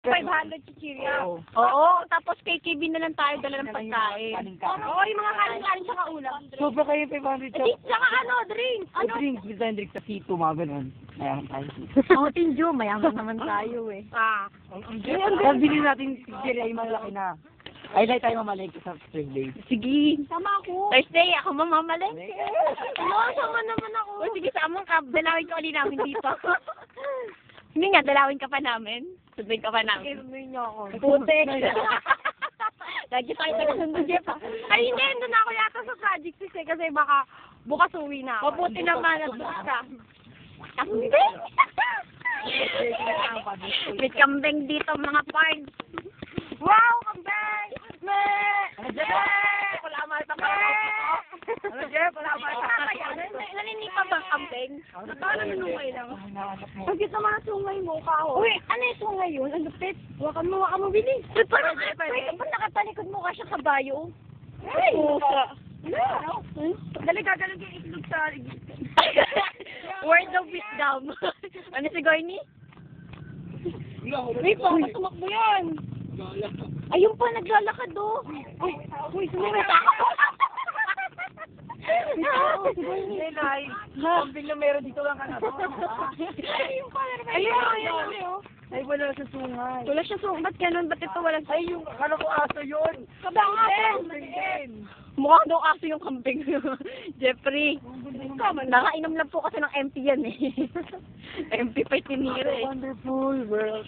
500 chichirya. Oo, tapos kay KB na lang tayo dala ng pagkain. Oo, yung mga kanin-kanin sa kaulam. Sobra kayo 500 Eh, saka ano, drinks. Ano? Drinks, bisan drinks sa P2, mga ganun. Ayan, tayo. Ako, Tinjo, mayaman naman tayo eh. Tapos bilhin natin chichirya, yung malaki na. Ay, dahil tayo mamalig sa Thursday. Sige. Sama ako. Thursday, ako mamamaling. Ano, sama naman ako. O sige, sama ka. Dalawin ka ulit namin dito. Hindi nga, dalawin ka pa namin. Sunduin ka pa namin. Sunduin niyo ako. Putik. Lagi tayo taga-sundo, Jeff. Ay, hindi. Doon ako yata sa Project 6 eh. Kasi baka bukas uwi na ako. Mabuti naman at ka. Kambing! May kambing dito, mga pards. Wow, kambing! Me! Wala naman ito para Ano, Jeff? Wala naman ito. Naninipa bang kambing? Totoo na nanungay lang. Pagkit naman ang sungay mo, kao. Uy, ano yung sungay yun? Ang lupit. Wakan mo, bilis. Uy, parang nakatalikod mo ka siya kabayo. Ay, musa. Dali gagalag yung itlog sa Word of wisdom. Ano si Gorny? Wait, baka tumakbo yan. Ayun pa, naglalakad do. Uy, sumunod ako. Nay, kambing na meron dito lang ka na. Ayun pa, ayun. Ay, wala sa sungay. Wala siya so, ba't ganun? Ba't ito wala? Ay, yung ano ko aso yun. Kabangan! Mukha daw aso yung kambing. Jeffrey. Nakainom lang po kasi ng MP yan eh. MP pa tinira eh. Wonderful world.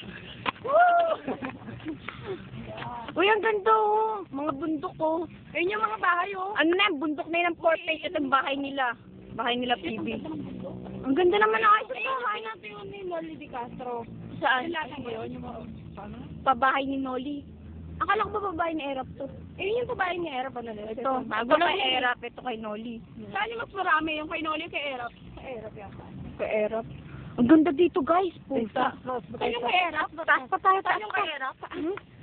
Uy, ang ganda oh. Mga bundok oh. Ayun yung mga bahay oh. Ano na, bundok na yun ang portrait. Ito ang bahay nila. Bahay nila PB. Ang ganda naman ng ayos. Bahay natin yun ni Noli Di Castro. Saan? Lalaki ba yun? Yung mga, Pabahay ni Noli. akala ko ba babae ni Erap to? Eh, yun yung babae ni Erap ano nila? Ito, bago kay Erap. Ito kay Noli. Saan yung mas marami? Yung kay Noli o kay Erap? Kay Erap yata. Kay Erap. Ang ganda dito guys. Puta. Saan yung kay Erap? Taas pa tayo. Saan yung kay Erap?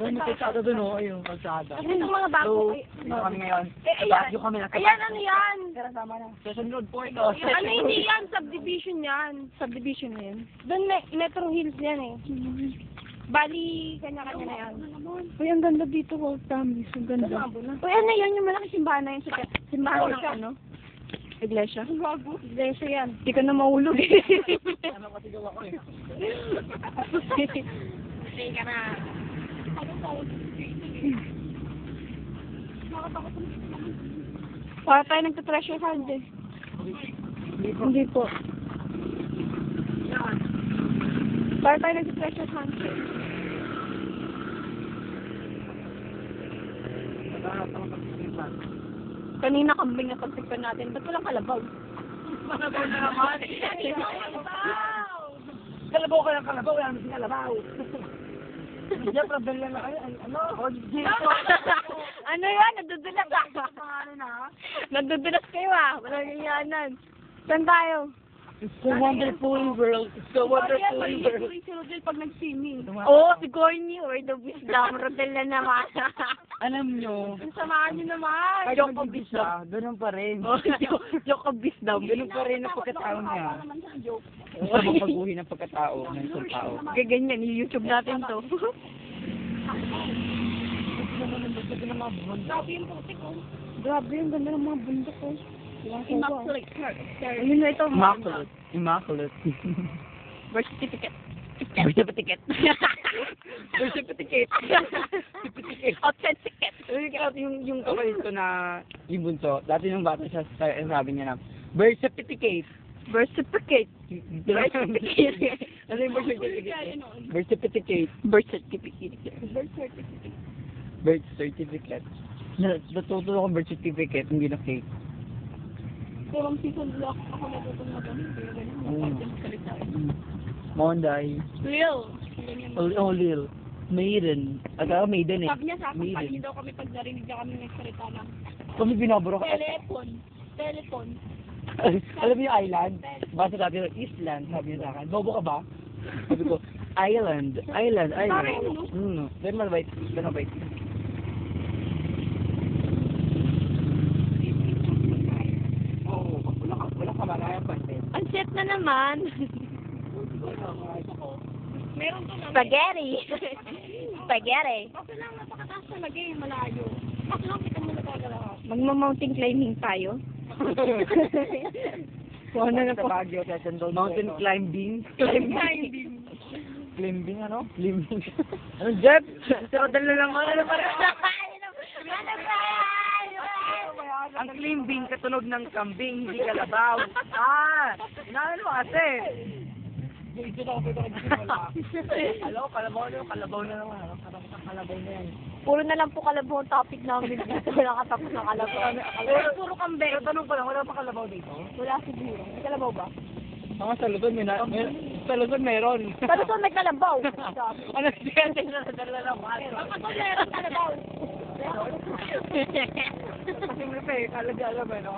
Doon yung kalsada doon, oh. Yung kalsada. Ano itong mga bago? So, kami ngayon. Ayan. Bagyo kami na. Ayan, ano yan? Tara, sama na. Session Road po ito. Ano hindi yan? Subdivision yan. Subdivision na yun. Doon, Metro Hills yan eh. Bali, kanya-kanya na yan. Uy, ang ganda dito, Walt Tamis. Ang ganda. Uy, ano yan? Yung malaki simbahan na yun sa Simbahan ng ano? Iglesia? Bago. Iglesia yan. Hindi ka na mahulog eh. Ano kasi gawa ko eh. Stay ka na. Para tayo nagta-treasure hunt eh. Hindi po. Para tayo nagta-treasure hunt eh. Kanina kambing na pagtikpan natin. Ba't walang kalabaw? Kalabaw na naman. Kalabaw ka ng kalabaw. Wala naman si kalabaw. Diyan, problem lang na kayo. Ano? Ano yan? Nadudulas ah. Ano na? Nadudulas kayo ah. Walang yayanan. Saan tayo? It's so wonderful world. It's so wonderful world. Si Rodel pag nag-swimming. Oo, si Gorny. Word of wisdom. Rodel na naman. Alam nyo, Samahan niyo naman. kahit mag-ibig siya, ganun pa rin. Joke of wisdom. Ganun pa rin ang pagkatao niya. Naman sa joke. Gusto mong baguhin ang pagkatao ng isang tao. Gaganyan. I-YouTube natin to. Grabe yung putik oh. Grabe, ang ganda ng mga bundok ko. Immaculate Ayun na ito. Immaculate. Immaculate. Birth certificate. Birth certificate. Birth certificate. Certificate. Authenticate. Yung kapatid ko na yung bunso, dati nung bata siya, sabi niya na, birth certificate. Birth certificate. Birth certificate. Ano yung birth certificate? Birth certificate. Birth certificate. Birth certificate. Birth certificate. Natutunan ko birth certificate, hindi na fake. Pero season block ako natutunan na ganun. Pero ganun. Monday. Real. Oh, Lil. Maiden. Agad maiden eh. Sabi niya sa akin, Maiden. pag daw kami pag narinig niya kami nagsalita ng Kami binaburo ka. Telepon. Alam mo yung island? Basta sabi ko, Island, sabi niya sa akin. Bobo ka ba? Sabi ko, Island. Then mabait. Oo, wala ka malayan pa. Ang set na naman. Meron to na. Spaghetti. spaghetti. Okay lang, napakataas talaga eh, malayo. Mas lang, kita mo na talaga lahat. Magma-mountain climbing tayo. Kung ano na po. Mountain climbing. Climbing. Climbing, ano? Climbing. Ano, Jeff? Sira dala lang ako. Ano pa Ang climbing, katunog ng kambing, hindi kalabaw. Inaano mo kasi? Ito na ako pwede magsimula. Alam ko, kalabaw na naman. Kalabaw na yan. Puro na lang po kalabaw ang topic namin dito. Wala katapos ng kalabaw. Puro kambing. Pero tanong pa lang, wala pa kalabaw dito? Wala siguro. May kalabaw ba? Mga sa Luzon, sa Luzon meron. Pero saan may kalabaw? Ano siya? Dala lang ako. Ako meron kalabaw. Siyempre pa eh, alam eh, no?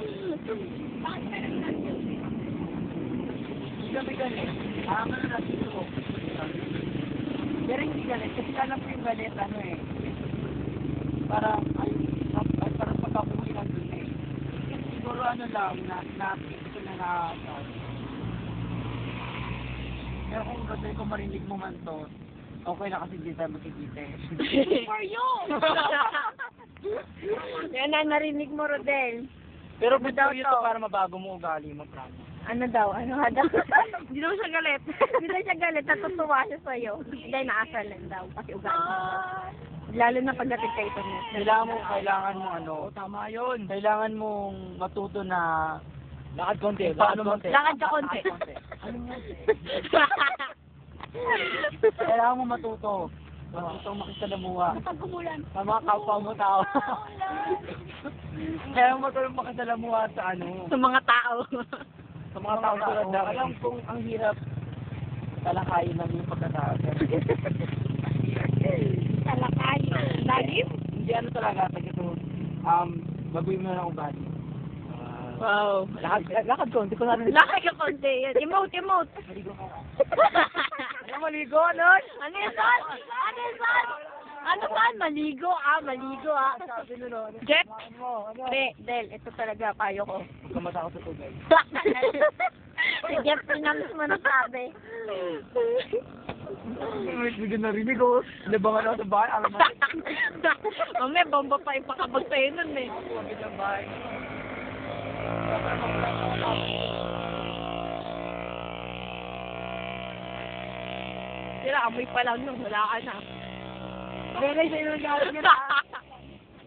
Sabi ganit, ano na dito ko. Pero hindi ganit, kasi alam ko yung ganit, ano eh. Parang pagkakuhin ng dili. Siguro ano lang, ito na pero kung kasi kung marinig mo man to, okay na kasi di tayo makikita eh. For you! Yan na, narinig mo, Rodel. Pero good daw ito para mabago mo ugali mo, promise. Ano daw? Ano nga daw? Hindi daw siya galit. Hindi daw siya galit. Natutuwa siya sa'yo. Hindi, naasal lang daw. Kasi ugali. Lalo na pagdating kay ito mo. Kailangan mo ano. Tama yun. Kailangan mong matuto na lakad konti. Lakad ka konti. Kailangan mo matuto. Matuto makisalamuha. Pagkumulan. Sa mga kapwa mo tao. Kaya mo matulong makisalamuha sa ano. Sa mga tao. Sa mga tao tulad na. Alam kong ang hirap talakayin ng yung pagkatao. Talakay. Lagim? Hindi ano talaga. Ito, baguhin mo na ng ugali. Wow. Lakad ko, hindi ko narin. Lakad ka konti. Yan. Emote. Maligo ka. Ano maligo, Lord? Ano yan, son? Ano yan, son? Ano son? Maligo, maligo, Sabi nyo, no? Jeff? Ano? Del, ito talaga, payo ko. Huwag ka matakot sa tubig. Si Jeff, pinamis mo na sabi. Hindi ko narinig ko. Labangan ako sa bahay. Alam mo. May bomba pa ipakabag sa'yo nun eh. Huwag sa bahay. Sila, amoy pa lang nung wala ka na. Bebe, sa'yo nang gawin nyo na.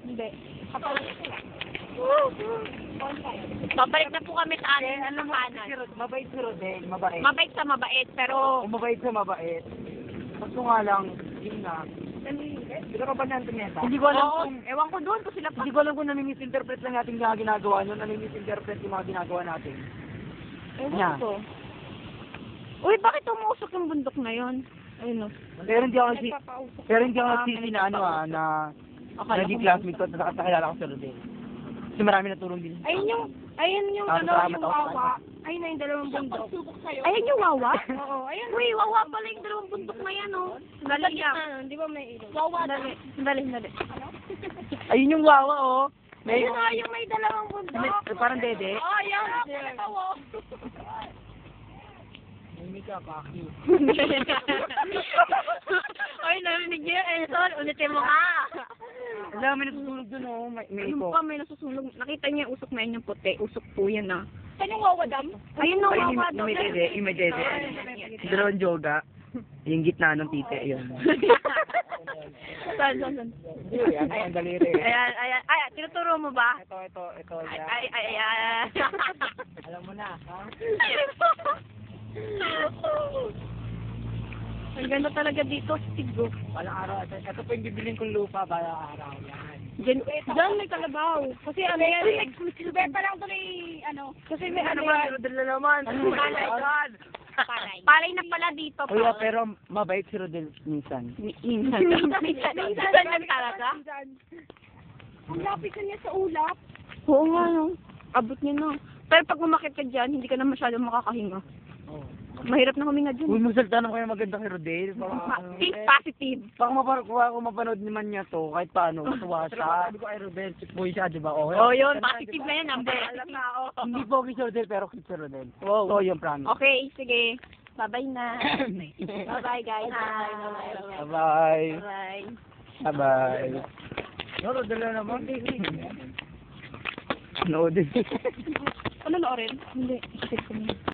Hindi. Babalik na po kami sa amin. Alam mo, mabait si Rodel. Mabait. Mabait sa mabait, pero... Kung mabait sa mabait. Kaso nga lang, yun na. Sila ka ba na Antonieta? Hindi ko alam Oo, kung... ewan ko doon kung sila pa. Hindi ko alam kung nami-misinterpret lang natin yung mga ginagawa nyo. Nami-misinterpret yung mga ginagawa natin. Ewan ko. Uy, bakit umusok yung bundok na yun? Ayun o. Pero hindi ako nagsisi na ano na naging classmate ko at nakakilala ko si Rodel. Kasi marami natulong din. Ayun yung Salamat yung ako. wawa. Ayun na yung dalawang bundok. Ayun yung wawa? Oo, ayun. Uy, wawa pala yung dalawang bundok na yan o. Dali yan. Di ba may ilaw? Wawa. Dali. Ayun yung wawa oh. May, Ayun na yung may dalawang bundok. parang dede. Oh, yan. Nakatawa. May ka, paki. Uy, narinig niyo yung Elson. Ulitin mo nga. Alam, may natutulog dun oh. May Ano iko. pa, may nasusunog. Nakita niyo yung usok na yun yung puti. Usok po yan ah. Saan yung wawa dam? Ayun na, Ay, wawa yung may dede. Yung may dede. Dalawang yoga. Yung gitna ng tite. Ayun. Saan? Ano ang daliri. Ayan. Ay, tinuturo mo ba? Ito. Ay. Alam mo na, ha? Ang ganda talaga dito, Stigo. Balang araw. Ito po yung bibiling kong lupa. Balang araw. Yan. Diyan may kalabaw. Kasi ano yan? Super pa lang tuloy, ano. Kasi may Ano ba? Rodel na naman. Palay. Palay na pala dito. Kuya, pero mabait si Rodel minsan. Minsan lang talaga. Ang lapit na niya sa ulap. Oo nga, no. Abot niya na. Pero pag umakit ka dyan, hindi ka na masyadong makakahinga. Mahirap na huminga dyan. Uy, magsalita naman kayo maganda kay Rodel. Think positive. Baka mapanood naman niya to, kahit paano, matuwa siya. Sabi ko kay Rodel, si Boy siya, di ba? Okay. Oh, yun. Positive na yan. Hindi pogi si Rodel, pero cute si Rodel. Wow. So, yung promise. Okay, sige. Bye-bye na. Bye-bye, guys. Bye. Bye-bye. Bye. Bye-bye. Noro, dala naman. Noodin. Ano na rin? Hindi.